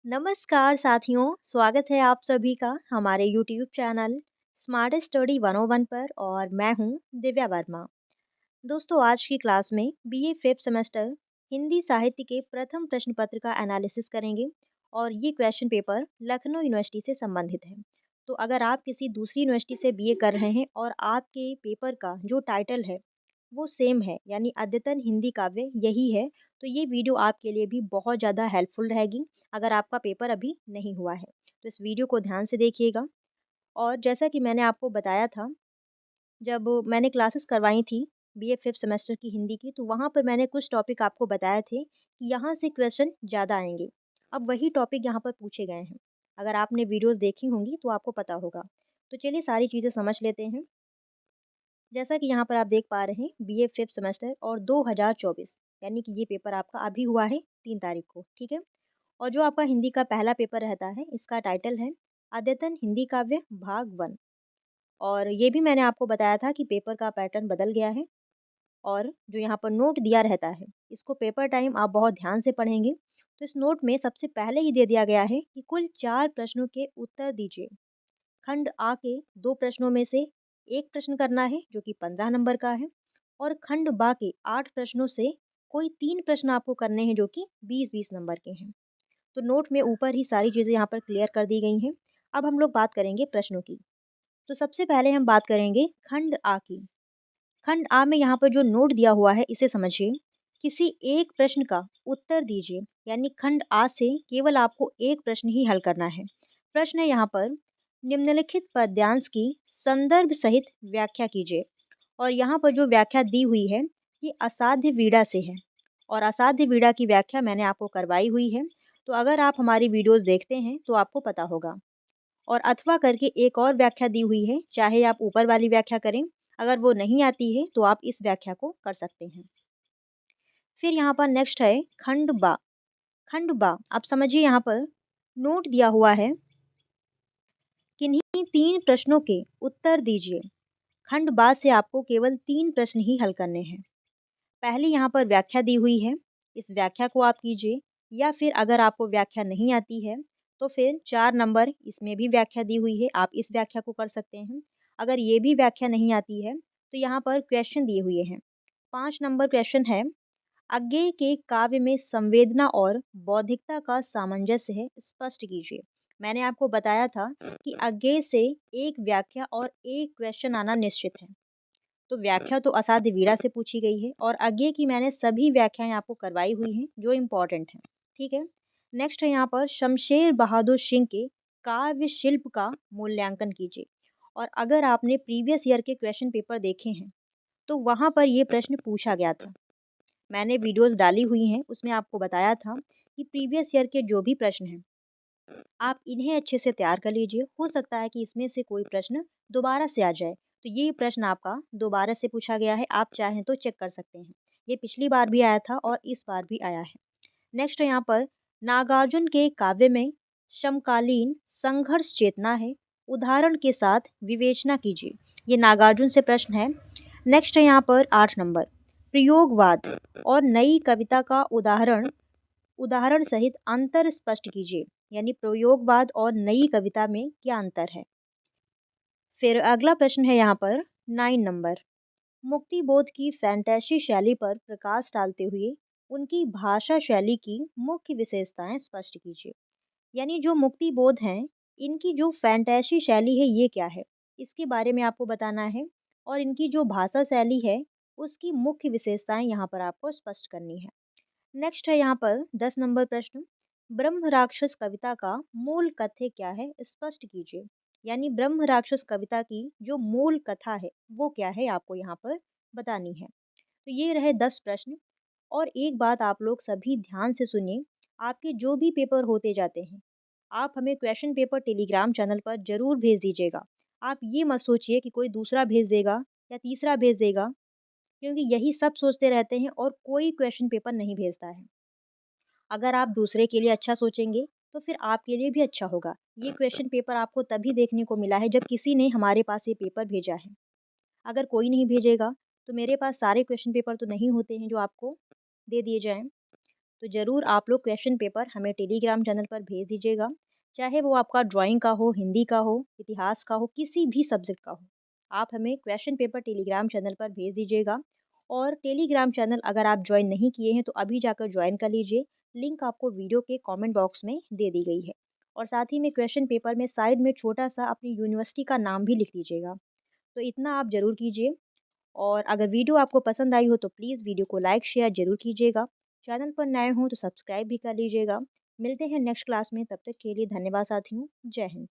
नमस्कार साथियों, स्वागत है आप सभी का हमारे YouTube चैनल स्मार्ट स्टडी 101 पर और मैं हूं दिव्या वर्मा। दोस्तों, आज की क्लास में बीए फिफ्थ सेमेस्टर हिंदी साहित्य के प्रथम प्रश्न पत्र का एनालिसिस करेंगे और ये क्वेश्चन पेपर लखनऊ यूनिवर्सिटी से संबंधित है। तो अगर आप किसी दूसरी यूनिवर्सिटी से बीए कर रहे हैं और आपके पेपर का जो टाइटल है वो सेम है, यानी अद्यतन हिंदी काव्य यही है, तो ये वीडियो आपके लिए भी बहुत ज़्यादा हेल्पफुल रहेगी अगर आपका पेपर अभी नहीं हुआ है। तो इस वीडियो को ध्यान से देखिएगा। और जैसा कि मैंने आपको बताया था, जब मैंने क्लासेस करवाई थी बीए फिफ्थ सेमेस्टर की हिंदी की, तो वहाँ पर मैंने कुछ टॉपिक आपको बताए थे कि यहाँ से क्वेश्चन ज़्यादा आएंगे। अब वही टॉपिक यहाँ पर पूछे गए हैं। अगर आपने वीडियोस देखी होंगी तो आपको पता होगा। तो चलिए सारी चीज़ें समझ लेते हैं। जैसा कि यहाँ पर आप देख पा रहे हैं, बीए फिफ्थ सेमेस्टर और 2024, यानी कि ये पेपर आपका अभी हुआ है 3 तारीख को, ठीक है। और जो आपका हिंदी का पहला पेपर रहता है, इसका टाइटल है अद्यतन हिंदी काव्य भाग 1। और ये भी मैंने आपको बताया था कि पेपर का पैटर्न बदल गया है। और जो यहाँ पर नोट दिया रहता है, इसको पेपर टाइम आप बहुत ध्यान से पढ़ेंगे। तो इस नोट में सबसे पहले ही दे दिया गया है कि कुल 4 प्रश्नों के उत्तर दीजिए। खंड आ के 2 प्रश्नों में से एक प्रश्न करना है जो कि 15 नंबर का है, और खंड बा के 8 प्रश्नों से कोई 3 प्रश्न आपको करने हैं जो कि 20-20 नंबर के हैं। तो नोट में ऊपर ही सारी चीज़ें यहाँ पर क्लियर कर दी गई हैं। अब हम लोग बात करेंगे प्रश्नों की। तो सबसे पहले हम बात करेंगे खंड आ की। खंड आ में यहाँ पर जो नोट दिया हुआ है इसे समझिए। किसी एक प्रश्न का उत्तर दीजिए, यानी खंड आ से केवल आपको एक प्रश्न ही हल करना है। प्रश्न है यहाँ पर, निम्नलिखित पद्यांश की संदर्भ सहित व्याख्या कीजिए। और यहाँ पर जो व्याख्या दी हुई है ये असाध्य वीड़ा से है, और असाध्य वीड़ा की व्याख्या मैंने आपको करवाई हुई है। तो अगर आप हमारी वीडियोस देखते हैं तो आपको पता होगा। और अथवा करके एक और व्याख्या दी हुई है, चाहे आप ऊपर वाली व्याख्या करें, अगर वो नहीं आती है तो आप इस व्याख्या को कर सकते हैं। फिर यहाँ पर नेक्स्ट है खंड बा। खंड बा, आप समझिए, यहाँ पर नोट दिया हुआ है, किन्हीं 3 प्रश्नों के उत्तर दीजिए। खंड बा से आपको केवल 3 प्रश्न ही हल करने हैं। पहली यहाँ पर व्याख्या दी हुई है, इस व्याख्या को आप कीजिए। या फिर अगर आपको व्याख्या नहीं आती है तो फिर 4 नंबर, इसमें भी व्याख्या दी हुई है, आप इस व्याख्या को कर सकते हैं। अगर ये भी व्याख्या नहीं आती है तो यहाँ पर क्वेश्चन दिए हुए हैं। 5 नंबर क्वेश्चन है, अज्ञेय के काव्य में संवेदना और बौद्धिकता का सामंजस्य है, स्पष्ट कीजिए। मैंने आपको बताया था कि अज्ञेय से एक व्याख्या और एक क्वेश्चन आना निश्चित है। तो व्याख्या तो असाध्य वीरा से पूछी गई है, और अज्ञेय की मैंने सभी व्याख्याएं आपको करवाई हुई हैं जो इम्पोर्टेंट हैं, ठीक है। नेक्स्ट है यहाँ पर, शमशेर बहादुर सिंह के काव्य शिल्प का मूल्यांकन कीजिए। और अगर आपने प्रीवियस ईयर के क्वेश्चन पेपर देखे हैं तो वहाँ पर ये प्रश्न पूछा गया था। मैंने वीडियोस डाली हुई हैं, उसमें आपको बताया था कि प्रीवियस ईयर के जो भी प्रश्न हैं आप इन्हें अच्छे से तैयार कर लीजिए। हो सकता है कि इसमें से कोई प्रश्न दोबारा से आ जाए। तो ये प्रश्न आपका दोबारा से पूछा गया है, आप चाहें तो चेक कर सकते हैं। ये पिछली बार भी आया था और इस बार भी आया है। नेक्स्ट है यहाँ पर, नागार्जुन के काव्य में समकालीन संघर्ष चेतना है, उदाहरण के साथ विवेचना कीजिए। ये नागार्जुन से प्रश्न है। नेक्स्ट है यहाँ पर 8 नंबर, प्रयोगवाद और नई कविता का उदाहरण उदाहरण सहित अंतर स्पष्ट कीजिए। यानी प्रयोगवाद और नई कविता में क्या अंतर है। फिर अगला प्रश्न है यहाँ पर 9 नंबर, मुक्ति बोध की फैंटेसी शैली पर प्रकाश डालते हुए उनकी भाषा शैली की मुख्य विशेषताएं स्पष्ट कीजिए। यानी जो मुक्ति बोध हैं, इनकी जो फैंटेसी शैली है ये क्या है, इसके बारे में आपको बताना है। और इनकी जो भाषा शैली है उसकी मुख्य विशेषताएं यहाँ पर आपको स्पष्ट करनी है। नेक्स्ट है यहाँ पर 10 नंबर प्रश्न, ब्रह्म राक्षस कविता का मूल कथ्य क्या है, स्पष्ट कीजिए। यानी ब्रह्म राक्षस कविता की जो मूल कथा है वो क्या है, आपको यहाँ पर बतानी है। तो ये रहे 10 प्रश्न। और एक बात आप लोग सभी ध्यान से सुनिए, आपके जो भी पेपर होते जाते हैं आप हमें क्वेश्चन पेपर टेलीग्राम चैनल पर जरूर भेज दीजिएगा। आप ये मत सोचिए कि कोई दूसरा भेज देगा या तीसरा भेज देगा, क्योंकि यही सब सोचते रहते हैं और कोई क्वेश्चन पेपर नहीं भेजता है। अगर आप दूसरे के लिए अच्छा सोचेंगे तो फिर आपके लिए भी अच्छा होगा। ये क्वेश्चन पेपर आपको तभी देखने को मिला है जब किसी ने हमारे पास ये पेपर भेजा है। अगर कोई नहीं भेजेगा तो मेरे पास सारे क्वेश्चन पेपर तो नहीं होते हैं जो आपको दे दिए जाएं। तो ज़रूर आप लोग क्वेश्चन पेपर हमें टेलीग्राम चैनल पर भेज दीजिएगा। चाहे वो आपका ड्राइंग का हो, हिंदी का हो, इतिहास का हो, किसी भी सब्जेक्ट का हो। आप हमें क्वेश्चन पेपर टेलीग्राम चैनल पर भेज दीजिएगा। और टेलीग्राम चैनल अगर आप जॉइन नहीं किए हैं तो अभी जाकर जॉइन कर लीजिए। लिंक आपको वीडियो के कमेंट बॉक्स में दे दी गई है। और साथ ही में क्वेश्चन पेपर में साइड में छोटा-सा अपनी यूनिवर्सिटी का नाम भी लिख लीजिएगा। तो इतना आप ज़रूर कीजिए। और अगर वीडियो आपको पसंद आई हो तो प्लीज़ वीडियो को लाइक शेयर ज़रूर कीजिएगा। चैनल पर नए हों तो सब्सक्राइब भी कर लीजिएगा। मिलते हैं नेक्स्ट क्लास में, तब तक के लिए धन्यवाद साथियों। जय हिंद।